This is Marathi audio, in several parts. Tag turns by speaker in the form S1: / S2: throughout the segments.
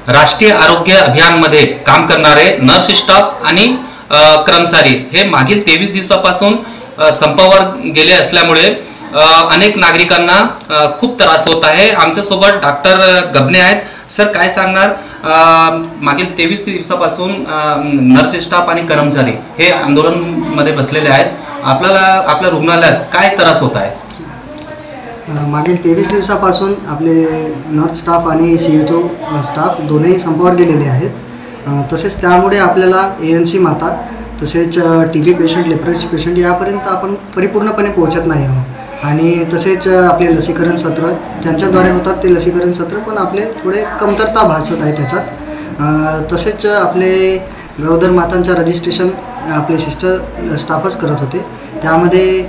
S1: राष्ट्रीय आरोग्य अभियानमध्ये काम करणारे नर्स स्टाफ आणि कर्मचारी हे मागील 23 दिवसापासून संपावर गेले असल्यामुळे अनेक नागरिकांना खूप त्रास होत आहे। आमच्या सोबत डॉक्टर गबने आहेत। सर, काय सांगणार, मागील 23 दिवसापासून नर्स स्टाफ आणि कर्मचारी हे आंदोलन मध्ये बसलेले आहेत, आपल्याला आपल्या रुग्णालयात काय त्रास होत आहे?
S2: मागील 23 दिवसापासून आपले नर्स स्टाफ आणि CHO स्टाफ दोन्ही संपावर गेलेले आहेत। तसेच त्यामुळे आपल्याला ANC माता तसेच TB पेशंट, लेप्रोसी पेशंट यापर्यंत आपण परिपूर्णपणे पोहोचत नाही आहोत। आणि तसेच आपले लसीकरण सत्र त्यांच्याद्वारे होतात, ते लसीकरण सत्र पण आपले थोडे कमतरता भासत आहे त्याच्यात। तसेच आपले गरोदर मातांच्या रजिस्ट्रेशन आपले सिस्टर स्टाफच करत होते, त्यामध्ये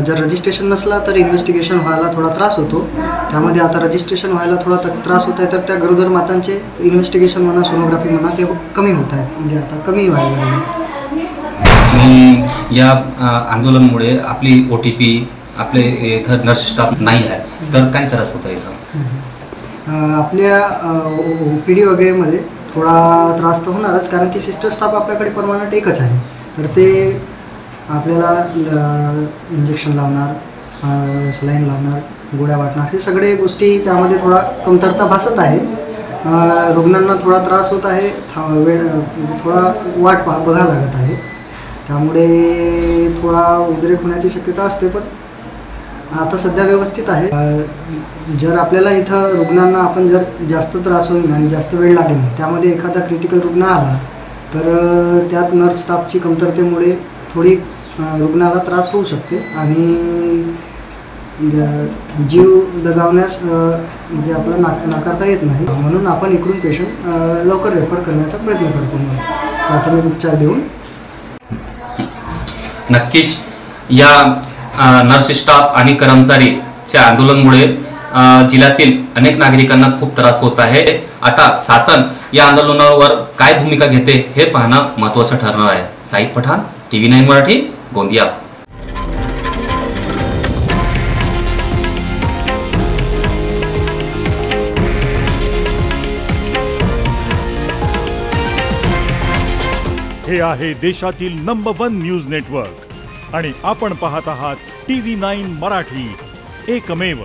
S2: जर रजिस्ट्रेशन नसला तर इन्व्हेस्टिगेशन व्हायला थोडा त्रास होतो। त्यामध्ये आता रजिस्ट्रेशन व्हायला थोडा त्रास होत आहे, तर त्या गरोदर मातांचे इन्व्हेस्टिगेशन म्हणा, सोनोग्राफी म्हणा, ते कमी होत आहेत, म्हणजे आता कमी व्हायला लागले।
S1: या आंदोलनामुळे आपली OTP आपले इथं नर्स स्टाफ नाही आहे, तर काय त्रास होत आहे इथं?
S2: आपल्या OPD वगैरेमध्ये थोडा त्रास तर होणारच, कारण की सिस्टर स्टाफ आपल्याकडे परमनंट एकच आहे, तर ते आपल्याला इंजेक्शन लावणार, सलाईन लावणार, गोळ्या वाटणार, हे सगळे गोष्टी त्यामध्ये थोडा कमतरता भासत आहे। रुग्णांना थोडा त्रास होत आहे, वेळ थोडा वाट बघावं लागत आहे, त्यामुळे थोडा उद्रेक होण्याची शक्यता असते, पण आता सध्या व्यवस्थित आहे। जर आपल्याला इथं रुग्णांना आपण जर जास्त त्रास होईल आणि जास्त वेळ लागेल, त्यामध्ये एखादा क्रिटिकल रुग्ण आला तर त्यात नर्स स्टाफची कमतरतेमुळे थोडी रुग्णाला त्रास होऊ शकते आणि जीव दगावण्यास म्हणजे आपल्याला नाकारता येत नाही, म्हणून आपण इकडून पेशंट लवकर रेफर करण्याचा प्रयत्न करतो, प्राथमिक उपचार देऊन।
S1: नक्कीच या नर्स स्टाफ आणि कर्मचारीच्या आंदोलनामुळे जिल्ह्यातील अनेक नागरिकांना खूप त्रास होत आहे। आता शासन या आंदोलनावर काय भूमिका घेते हे पाहणं महत्त्वाचं ठरणार आहे। साईद पठाण, TV9 मराठी, गोंदिया।
S3: हे आहे देशातील नंबर 1 न्यूज नेटवर्क आणि आपण पाहत आहात TV9 मराठी, एकमेव।